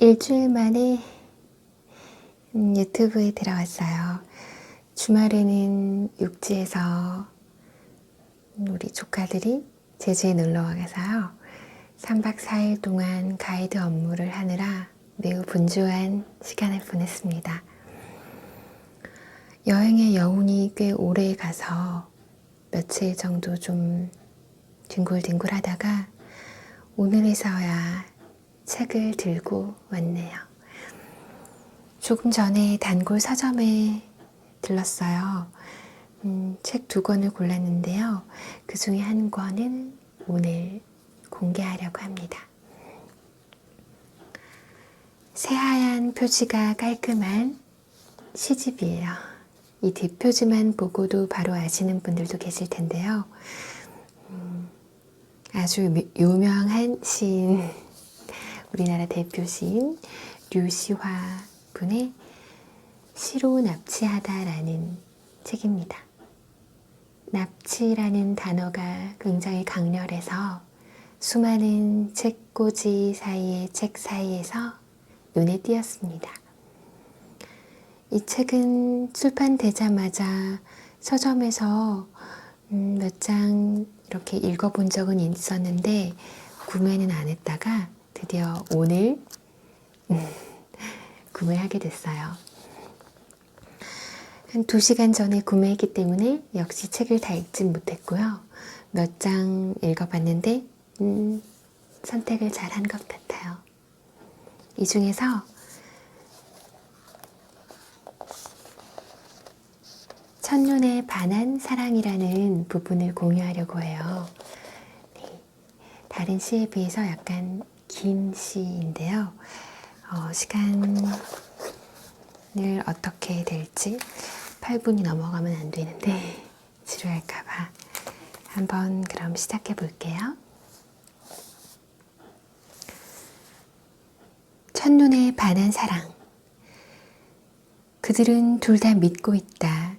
일주일 만에 유튜브에 들어왔어요. 주말에는 육지에서 우리 조카들이 제주에 놀러 와서요. 3박 4일 동안 가이드 업무를 하느라 매우 분주한 시간을 보냈습니다. 여행의 여운이 꽤 오래 가서 며칠 정도 좀 뒹굴뒹굴 하다가 오늘에서야 책을 들고 왔네요. 조금 전에 단골 서점에 들렀어요. 책 2권을 골랐는데요. 그 중에 한 권은 오늘 공개하려고 합니다. 새하얀 표지가 깔끔한 시집이에요. 이 뒷표지만 보고도 바로 아시는 분들도 계실 텐데요. 아주 유명한 시인, 우리나라 대표 시인 류시화 분의 시로 납치하다라는 책입니다. 납치라는 단어가 굉장히 강렬해서 수많은 책꽂이 사이의 책 사이에서 눈에 띄었습니다. 이 책은 출판되자마자 서점에서 몇 장 이렇게 읽어본 적은 있었는데 구매는 안 했다가 드디어 오늘 구매하게 됐어요. 한 2시간 전에 구매했기 때문에 역시 책을 다 읽진 못했고요. 몇 장 읽어봤는데 선택을 잘 한 것 같아요. 이 중에서 첫눈에 반한 사랑이라는 부분을 공유하려고 해요. 네, 다른 시에 비해서 약간 긴 시인데요. 시간을 어떻게 될지 8분이 넘어가면 안 되는데 지루할까봐 한번 그럼 시작해 볼게요. 첫눈에 반한 사랑. 그들은 둘 다 믿고 있다.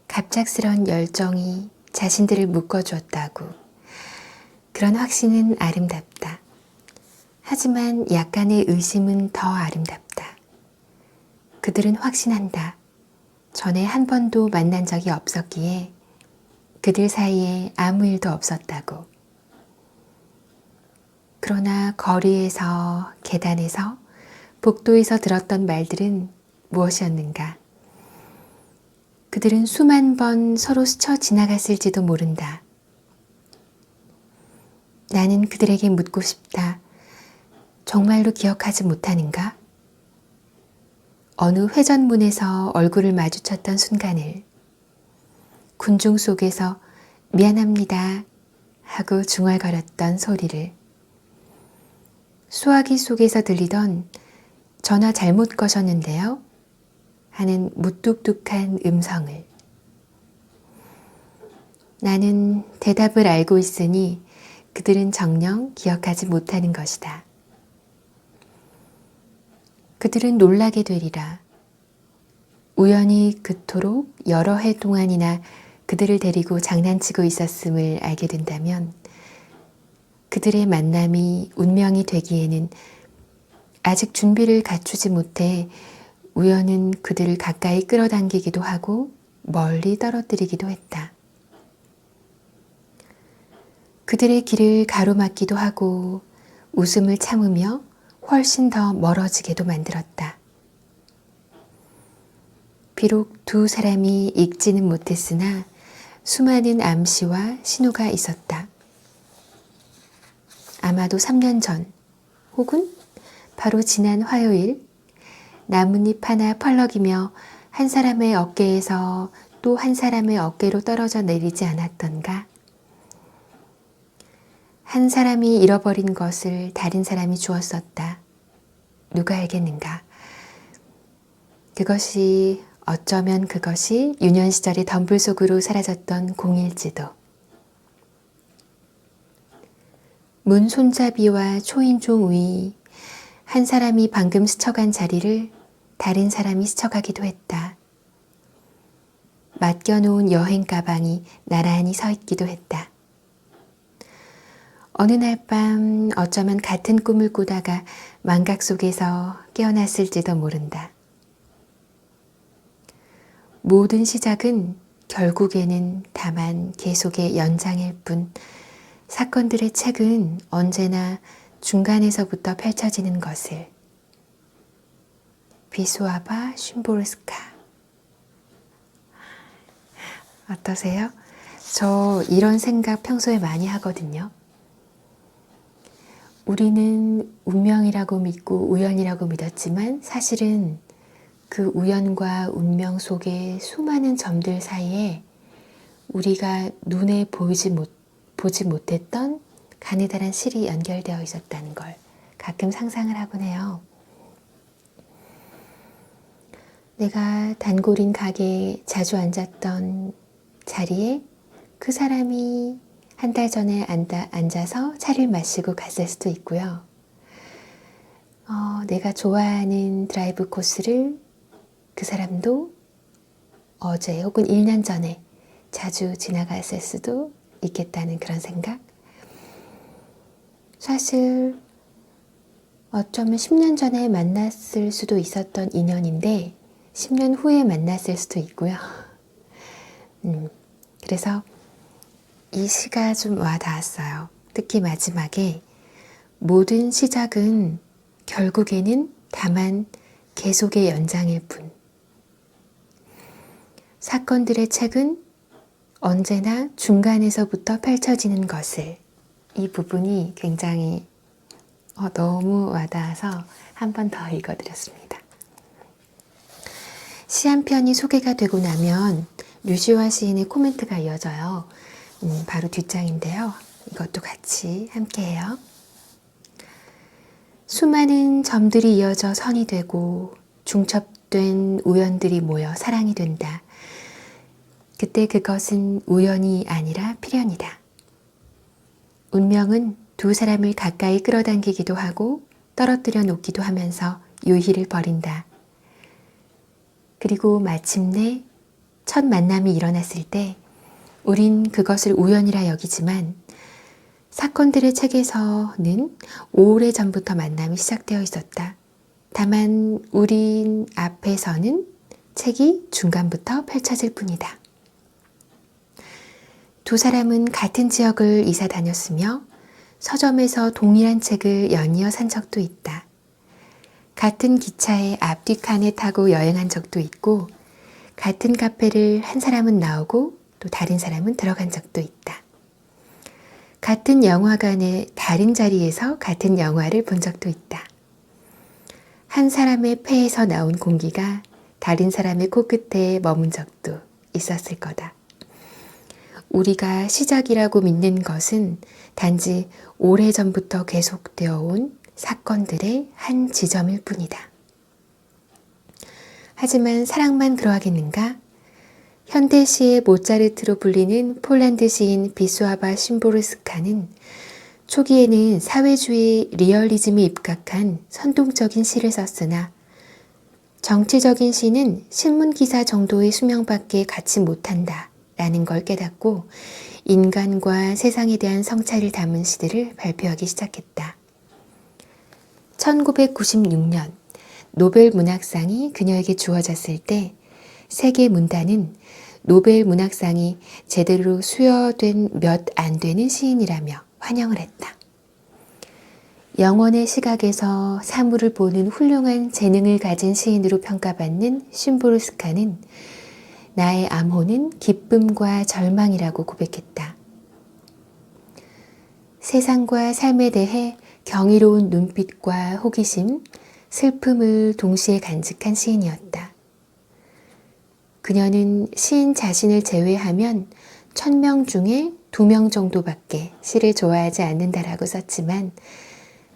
갑작스런 열정이 자신들을 묶어주었다고. 그런 확신은 아름답다. 하지만 약간의 의심은 더 아름답다. 그들은 확신한다. 전에 한 번도 만난 적이 없었기에 그들 사이에 아무 일도 없었다고. 그러나 거리에서, 계단에서, 복도에서 들었던 말들은 무엇이었는가? 그들은 수만 번 서로 스쳐 지나갔을지도 모른다. 나는 그들에게 묻고 싶다. 정말로 기억하지 못하는가? 어느 회전문에서 얼굴을 마주쳤던 순간을, 군중 속에서 미안합니다 하고 중얼거렸던 소리를, 수화기 속에서 들리던 전화 잘못 거셨는데요 하는 무뚝뚝한 음성을. 나는 대답을 알고 있으니 그들은 정녕 기억하지 못하는 것이다. 그들은 놀라게 되리라. 우연히 그토록 여러 해 동안이나 그들을 데리고 장난치고 있었음을 알게 된다면 그들의 만남이 운명이 되기에는 아직 준비를 갖추지 못해 우연은 그들을 가까이 끌어당기기도 하고 멀리 떨어뜨리기도 했다. 그들의 길을 가로막기도 하고 웃음을 참으며 훨씬 더 멀어지게도 만들었다. 비록 두 사람이 읽지는 못했으나 수많은 암시와 신호가 있었다. 아마도 3년 전 혹은 바로 지난 화요일 나뭇잎 하나 펄럭이며 한 사람의 어깨에서 또 한 사람의 어깨로 떨어져 내리지 않았던가? 한 사람이 잃어버린 것을 다른 사람이 주었었다. 누가 알겠는가? 어쩌면 그것이 유년 시절의 덤불 속으로 사라졌던 공일지도. 문 손잡이와 초인종 위, 한 사람이 방금 스쳐간 자리를 다른 사람이 스쳐가기도 했다. 맡겨놓은 여행 가방이 나란히 서 있기도 했다. 어느 날 밤 어쩌면 같은 꿈을 꾸다가 망각 속에서 깨어났을지도 모른다. 모든 시작은 결국에는 다만 계속의 연장일 뿐 사건들의 책은 언제나 중간에서부터 펼쳐지는 것을. 비수아바 쉼보르스카. 어떠세요? 저 이런 생각 평소에 많이 하거든요. 우리는 운명이라고 믿고 우연이라고 믿었지만 사실은 그 우연과 운명 속의 수많은 점들 사이에 우리가 눈에 보지 못했던 가느다란 실이 연결되어 있었다는 걸 가끔 상상을 하곤 해요. 내가 단골인 가게에 자주 앉았던 자리에 그 사람이 한 달 전에 앉아서 차를 마시고 갔을 수도 있고요. 내가 좋아하는 드라이브 코스를 그 사람도 어제 혹은 1년 전에 자주 지나갔을 수도 있겠다는 그런 생각. 사실 어쩌면 10년 전에 만났을 수도 있었던 인연인데 10년 후에 만났을 수도 있고요. 그래서 이 시가 좀 와닿았어요. 특히 마지막에 모든 시작은 결국에는 다만 계속의 연장일 뿐. 사건들의 책은 언제나 중간에서부터 펼쳐지는 것을. 이 부분이 굉장히 너무 와닿아서 한 번 더 읽어드렸습니다. 시 한 편이 소개가 되고 나면 류시화 시인의 코멘트가 이어져요. 바로 뒷장인데요. 이것도 같이 함께해요. 수많은 점들이 이어져 선이 되고 중첩된 우연들이 모여 사랑이 된다. 그때 그것은 우연이 아니라 필연이다. 운명은 두 사람을 가까이 끌어당기기도 하고 떨어뜨려 놓기도 하면서 유희를 벌인다. 그리고 마침내 첫 만남이 일어났을 때 우린 그것을 우연이라 여기지만 사건들의 책에서는 오래전부터 만남이 시작되어 있었다. 다만 우린 앞에서는 책이 중간부터 펼쳐질 뿐이다. 두 사람은 같은 지역을 이사 다녔으며 서점에서 동일한 책을 연이어 산 적도 있다. 같은 기차의 앞뒤 칸에 타고 여행한 적도 있고 같은 카페를 한 사람은 나오고 또 다른 사람은 들어간 적도 있다. 같은 영화관의 다른 자리에서 같은 영화를 본 적도 있다. 한 사람의 폐에서 나온 공기가 다른 사람의 코끝에 머문 적도 있었을 거다. 우리가 시작이라고 믿는 것은 단지 오래전부터 계속되어 온 사건들의 한 지점일 뿐이다. 하지만 사랑만 그러하겠는가? 현대시의 모차르트로 불리는 폴란드 시인 비수아바 쉼보르스카는 초기에는 사회주의 리얼리즘에 입각한 선동적인 시를 썼으나 정치적인 시는 신문기사 정도의 수명밖에 갖지 못한다 라는 걸 깨닫고 인간과 세상에 대한 성찰을 담은 시들을 발표하기 시작했다. 1996년 노벨 문학상이 그녀에게 주어졌을 때 세계 문단은 노벨 문학상이 제대로 수여된 몇 안 되는 시인이라며 환영을 했다. 영혼의 시각에서 사물을 보는 훌륭한 재능을 가진 시인으로 평가받는 쉼보르스카는 나의 암호는 기쁨과 절망이라고 고백했다. 세상과 삶에 대해 경이로운 눈빛과 호기심, 슬픔을 동시에 간직한 시인이었다. 그녀는 시인 자신을 제외하면 1000명 중에 2명 정도밖에 시를 좋아하지 않는다라고 썼지만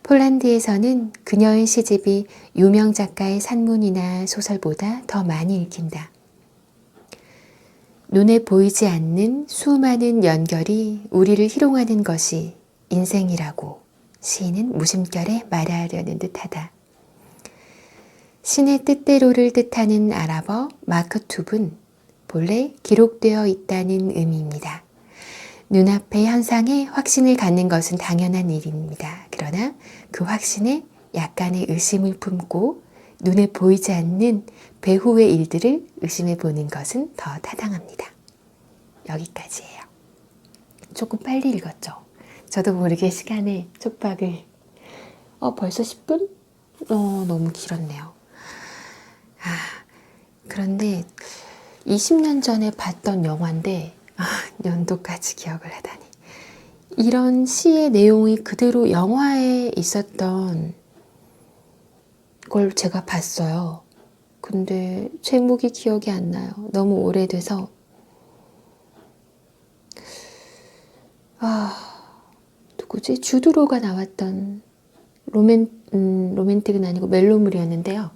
폴란드에서는 그녀의 시집이 유명 작가의 산문이나 소설보다 더 많이 읽힌다. 눈에 보이지 않는 수많은 연결이 우리를 희롱하는 것이 인생이라고 시인은 무심결에 말하려는 듯하다. 신의 뜻대로를 뜻하는 아랍어 마크투브는 본래 기록되어 있다는 의미입니다. 눈앞의 현상에 확신을 갖는 것은 당연한 일입니다. 그러나 그 확신에 약간의 의심을 품고 눈에 보이지 않는 배후의 일들을 의심해 보는 것은 더 타당합니다. 여기까지예요. 조금 빨리 읽었죠? 저도 모르게 시간에 촉박을 벌써 10분? 너무 길었네요. 그런데 20년 전에 봤던 영화인데 연도까지 기억을 하다니. 이런 시의 내용이 그대로 영화에 있었던 걸 제가 봤어요. 근데 제목이 기억이 안 나요. 너무 오래돼서. 누구지? 주드로가 나왔던 로맨틱은 아니고 멜로물이었는데요.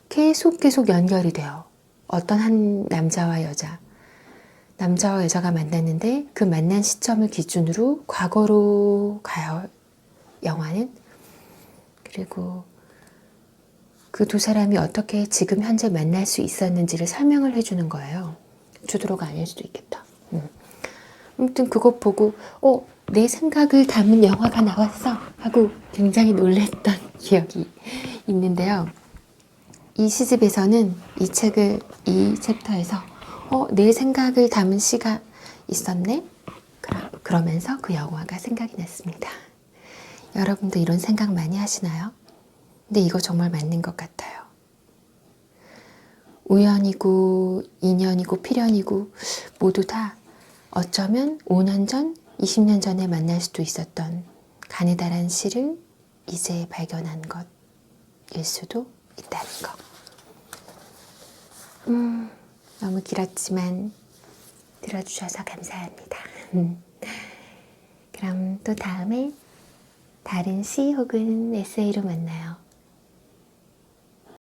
계속 연결이 돼요. 어떤 한 남자와 여자가 만났는데 그 만난 시점을 기준으로 과거로 가요. 영화는. 그리고 그 두 사람이 어떻게 지금 현재 만날 수 있었는지를 설명을 해주는 거예요. 주드로가 아닐 수도 있겠다. 아무튼 그것 보고 내 생각을 담은 영화가 나왔어 하고 굉장히 놀랬던 기억이 있는데요. 이 시집에서는 이 챕터에서 내 생각을 담은 시가 있었네? 그러면서 그 영화가 생각이 났습니다. 여러분도 이런 생각 많이 하시나요? 근데 이거 정말 맞는 것 같아요. 우연이고 인연이고 필연이고 모두 다 어쩌면 5년 전, 20년 전에 만날 수도 있었던 가느다란 시를 이제 발견한 것일 수도 있다는 거. 너무 길었지만 들어주셔서 감사합니다. 그럼 또 다음에 다른 시 혹은 에세이로 만나요.